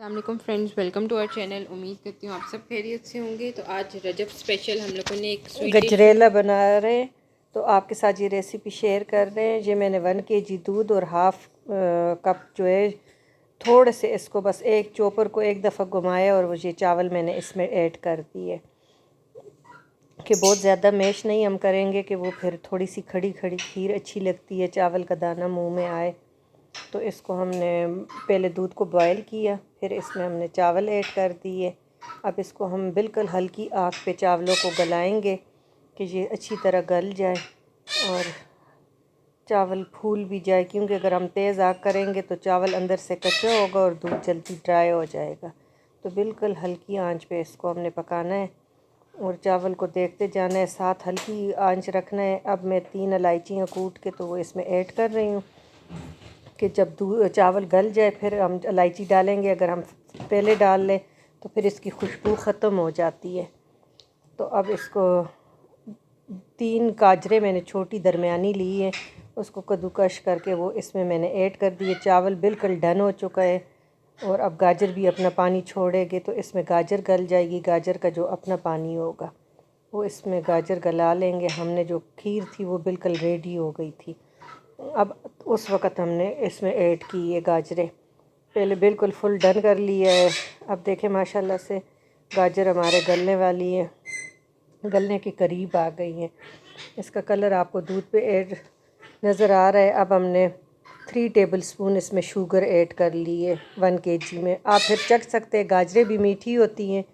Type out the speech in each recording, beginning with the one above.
अस्सलाम friends, welcome to our channel. उम्मीद करती हूँ आप सब खैरियत से होंगे। तो आज रजब स्पेशल हम लोगों ने एक स्वीट गजरेला बना रहे हैं, तो आपके साथ ये रेसिपी शेयर कर रहे हैं। ये मैंने 1 kg दूध और हाफ़ कप जो है थोड़े से इसको बस एक चॉपर को एक दफ़ा घुमाया और वो ये चावल मैंने इसमें ऐड कर दिए कि बहुत ज़्यादा मैश नहीं हम करेंगे कि वो फिर थोड़ी सी खड़ी खड़ी खीर अच्छी लगती है, चावल का दाना मुंह में आए। तो इसको हमने पहले दूध को बॉयल किया, फिर इसमें हमने चावल ऐड कर दिए। अब इसको हम बिल्कुल हल्की आग पे चावलों को गलाएंगे कि ये अच्छी तरह गल जाए और चावल फूल भी जाए, क्योंकि अगर हम तेज़ आग करेंगे तो चावल अंदर से कच्चा होगा और दूध जल्दी ड्राई हो जाएगा। तो बिल्कुल हल्की आंच पे इसको हमने पकाना है और चावल को देखते जाना है, साथ हल्की आंच रखना है। अब मैं 3 इलायचियाँ कूट के तो वो इसमें ऐड कर रही हूँ कि जब चावल गल जाए फिर हम इलायची डालेंगे। अगर हम पहले डाल लें तो फिर इसकी खुशबू ख़त्म हो जाती है। तो अब इसको 3 गाजरें मैंने छोटी दरमियानी ली है, उसको कद्दूकश करके वो इसमें मैंने ऐड कर दिए। चावल बिल्कुल डन हो चुका है और अब गाजर भी अपना पानी छोड़ेगी, तो इसमें गाजर गल जाएगी। गाजर का जो अपना पानी होगा वो इसमें गाजर गला लेंगे। हमने जो खीर थी वो बिल्कुल रेडी हो गई थी। अब उस वक़्त हमने इसमें ऐड की ये गाजरें, पहले बिल्कुल फुल डन कर लिया है। अब देखें माशाल्लाह से गाजर हमारे गलने वाली है, गलने के करीब आ गई हैं। इसका कलर आपको दूध पे ऐड नज़र आ रहा है। अब हमने 3 टेबलस्पून इसमें शुगर ऐड कर ली है 1 kg में। आप फिर चख सकते हैं, गाजरें भी मीठी होती हैं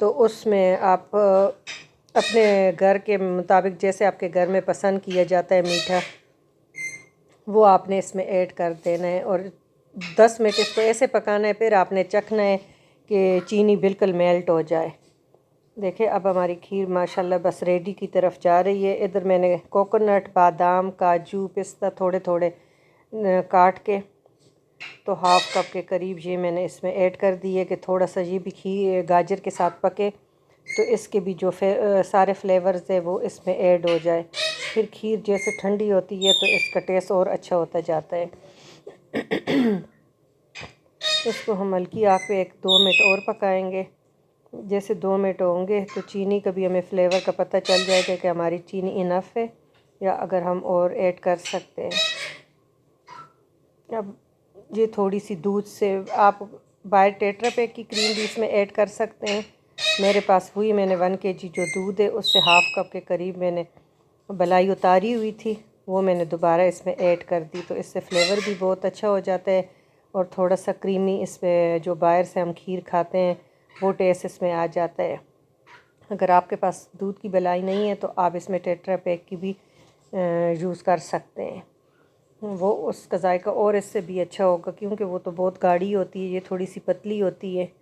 तो उसमें आप अपने घर के मुताबिक जैसे आपके घर में पसंद किया जाता है मीठा, वो आपने इसमें ऐड कर देना है और 10 मिनट इसको ऐसे पकाना है। फिर आपने चखना है कि चीनी बिल्कुल मेल्ट हो जाए। देखिए अब हमारी खीर माशाल्लाह बस रेडी की तरफ जा रही है। इधर मैंने कोकोनट, बादाम, काजू, पिस्ता थोड़े थोड़े काट के तो हाफ़ कप के करीब ये मैंने इसमें ऐड कर दी है कि थोड़ा सा ये भी खीर गाजर के साथ पके तो इसके भी जो सारे फ्लेवर्स है वो इसमें ऐड हो जाए। फिर खीर जैसे ठंडी होती है तो इसका टेस्ट और अच्छा होता जाता है। इसको हम हल्की आग पे 1-2 मिनट और पकाएंगे। जैसे 2 मिनट होंगे तो चीनी का भी हमें फ्लेवर का पता चल जाएगा कि हमारी चीनी इनफ है या अगर हम और ऐड कर सकते हैं। अब ये थोड़ी सी दूध से आप बाय टेट्रा पैक की क्रीम भी इसमें ऐड कर सकते हैं। मेरे पास हुई, मैंने 1 kg जो दूध है उससे हाफ़ कप के करीब मैंने बलाई उतारी हुई थी, वो मैंने दोबारा इसमें ऐड कर दी। तो इससे फ्लेवर भी बहुत अच्छा हो जाता है और थोड़ा सा क्रीमी इसमें जो बाहर से हम खीर खाते हैं वो टेस्ट इसमें आ जाता है। अगर आपके पास दूध की बलाई नहीं है तो आप इसमें टेट्रा पैक की भी यूज़ कर सकते हैं, वो उसका जायका और इससे भी अच्छा होगा, क्योंकि वो तो बहुत गाढ़ी होती है, ये थोड़ी सी पतली होती है।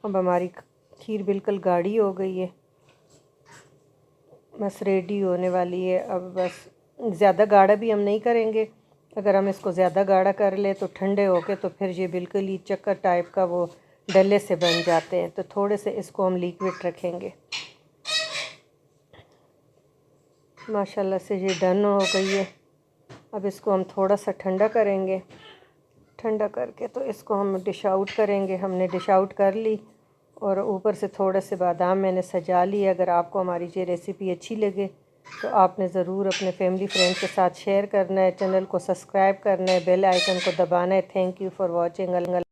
अब हमारी खीर बिल्कुल गाढ़ी हो गई है, बस रेडी होने वाली है। अब बस ज़्यादा गाढ़ा भी हम नहीं करेंगे, अगर हम इसको ज़्यादा गाढ़ा कर ले तो ठंडे होके तो फिर ये बिल्कुल ही चक्कर टाइप का वो डले से बन जाते हैं। तो थोड़े से इसको हम लिक्विड रखेंगे। माशाल्लाह से ये डन हो गई है। अब इसको हम थोड़ा सा ठंडा करेंगे, ठंडा करके तो इसको हम डिश आउट करेंगे। हमने डिश आउट कर ली और ऊपर से थोड़े से बादाम मैंने सजा लिए। अगर आपको हमारी ये रेसिपी अच्छी लगे तो आपने ज़रूर अपने फैमिली फ्रेंड के साथ शेयर करना है, चैनल को सब्सक्राइब करना है, बेल आइकन को दबाना है। Thank you for watching.